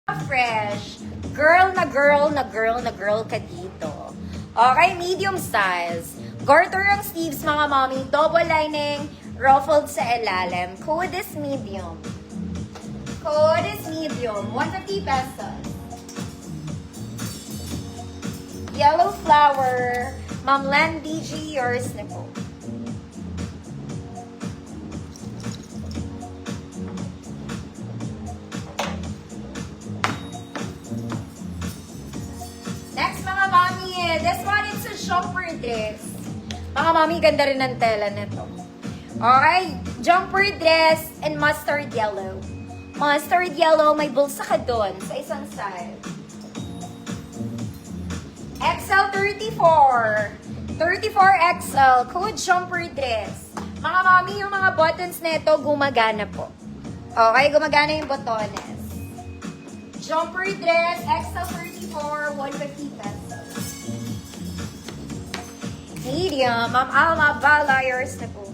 Fresh. Girl na girl na girl na girl ka dito. Okay, medium size. Garter ang sleeves mga mommy. Double lining, ruffled sa ilalim. Code is medium. Code is medium. 150 pesos. Yellow flower. Ma'am Len DG, yours na po. Next mga mami, this one is a jumper dress. Mga mami, ganda rin ng tela nito. Okay, jumper dress and mustard yellow. Mustard yellow, may bulsa ka doon sa isang side. XL 34. 34 XL, code jumper dress. Mga mami, yung mga buttons nito gumagana po. Okay, gumagana yung botones. Jumper dress, XL 34, 150 pesos. Medium, Ma'am Alma Bala, yours na po.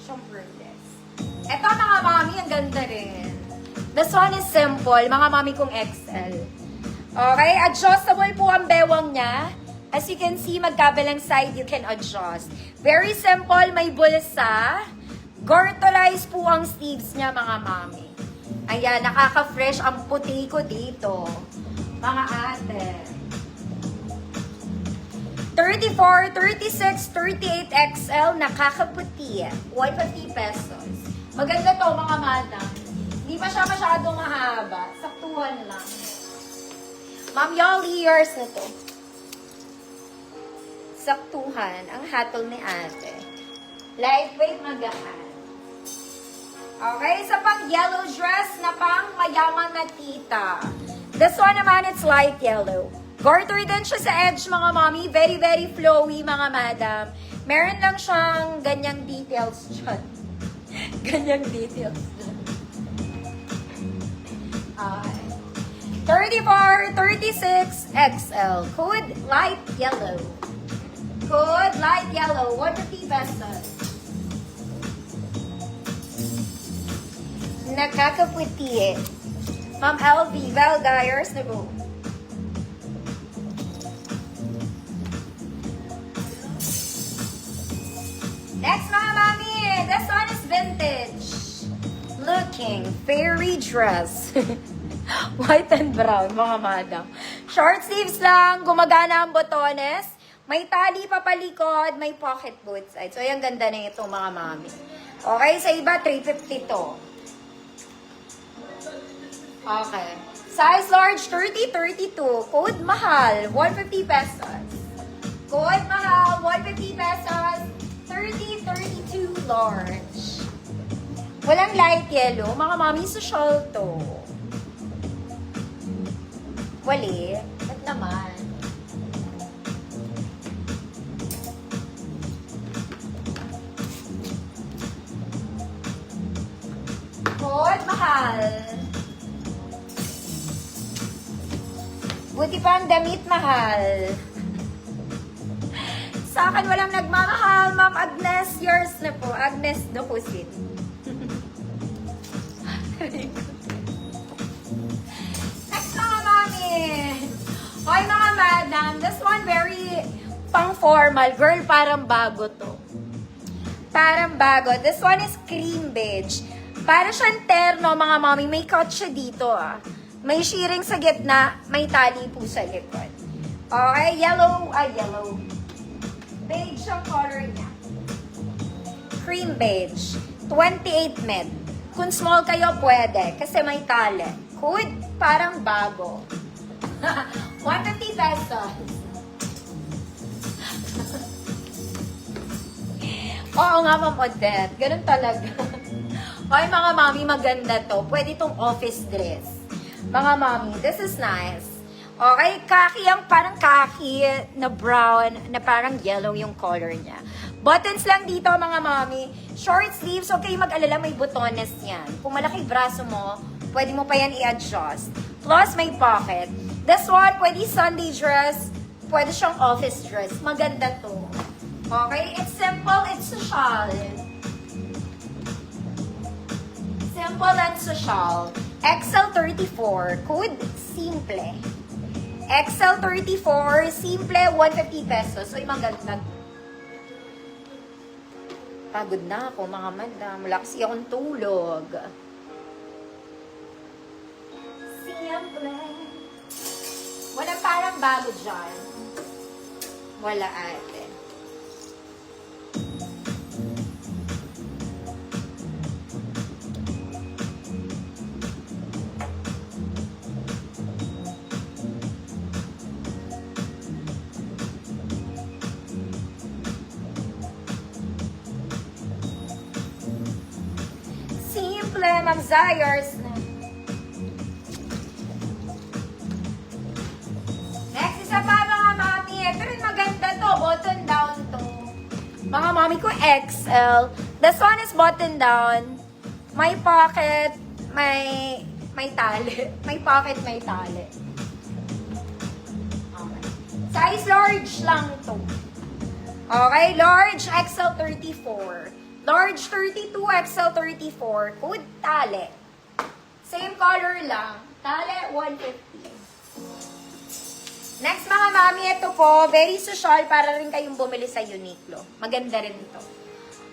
Jumper dress. Ito mga mami, ang ganda rin. This one is simple, mga mami kong XL. Okay, adjustable po ang bewang niya. As you can see, magkabilang side, you can adjust. Very simple, may bulsa. Garterize po ang sleeves niya, mga mami. Ayan, nakaka-fresh ang puti ko dito. Mga ate. 34, 36, 38 XL, nakakaputi. 150 pesos. Maganda to, mga madam. Hindi pa siya masyadong mahaba. Saktuhan lang. Ma'am Yoli, yours na to. Saktuhan ang hatol ni ate. Lightweight, magaan. Okay, sa pang yellow dress na pang mayaman na tita. This one naman, it's light yellow. Garter din siya sa edge, mga mommy. Very, very flowy, mga madam. Meron lang siyang ganyang details dyan. Ganyang details dyan. Okay. 34, 36 XL. Code light yellow. Code light yellow. 150 pesos. Nakakaputi eh. Ma'am LV, Valdyers na po. Next mga mami, this one is vintage. Looking fairy dress. White and brown, mga madam. Short sleeves lang, gumagana ang botones. May tali pa palikod, may pocket both side. So, yung ganda na ito, mga mami. Okay, sa iba, 350 to. Okay. Size large, 30-32. Code mahal, 150 pesos. Code mahal, 150 pesos. 30-32 large. Walang light yellow. Mga mami, social to. Wali. Ba't naman? Code mahal. Buti pa ang damit mahal. Sa akin walang nagmamahal. Ma'am Agnes, yours na po. Agnes Dokusit. Next mga mami. Okay mga madam. This one very pang formal. Girl, parang bago to. Parang bago. This one is cream beige. Para siyang terno mga mami. May cut siya dito ah. May shearing sa gitna. May tali po sa likod. Okay, yellow. Yellow. Beige ang color niya. Cream beige. 28 med. Kung small kayo, pwede. Kasi may tali. Code, parang bago. 150 pesos. Oo nga, Ma'am Odette. Ganun talaga. Okay, mga mami, maganda to. Pwede itong office dress. Mga mami, this is nice. Okay, khaki ang parang khaki na brown, na parang yellow yung color niya. Buttons lang dito, mga mami. Short sleeves, okay mag-alala, may butones yan. Kung malaki braso mo, pwede mo pa yan i-adjust. Plus, may pocket. This one, pwede Sunday dress, pwede siyang office dress. Maganda to. Okay? It's simple, it's social. Simple and social. XL34, code simple. XL34, simple, 150 pesos. So, yung maganda. Pagod na ako, mga madam. Wala kasi akong tulog. Simple. Walang parang bago dyan. Wala ate. Simple, Ma'am Zayers. Next, isa pa mga mami. Ito rin maganda to. Button down to. Mga mami ko, XL. This one is button down. May pocket, may tali. May pocket, may tali. Okay. Size large lang to. Okay, large XL34. Large 32, XL34. Code tali. Same color lang. Tali, 150. Next mga mami, ito po. Very social para rin kayong bumili sa Uniqlo. Maganda rin ito.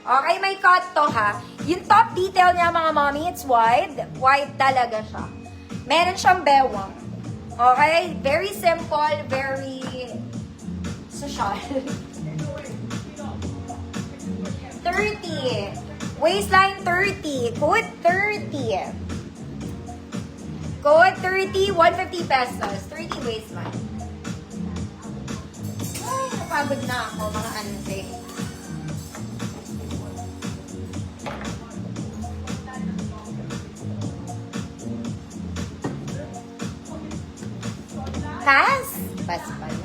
Okay, may cut to ha. Yung top detail niya mga mami, it's wide. Wide talaga siya. Meron siyang bewang. Okay? Very simple, very social. 30. Waistline 30. Code 30. Code 30, 150 pesos. 30 waistline. Ay, napagod na ako mga ante. Pass? Pass, pass.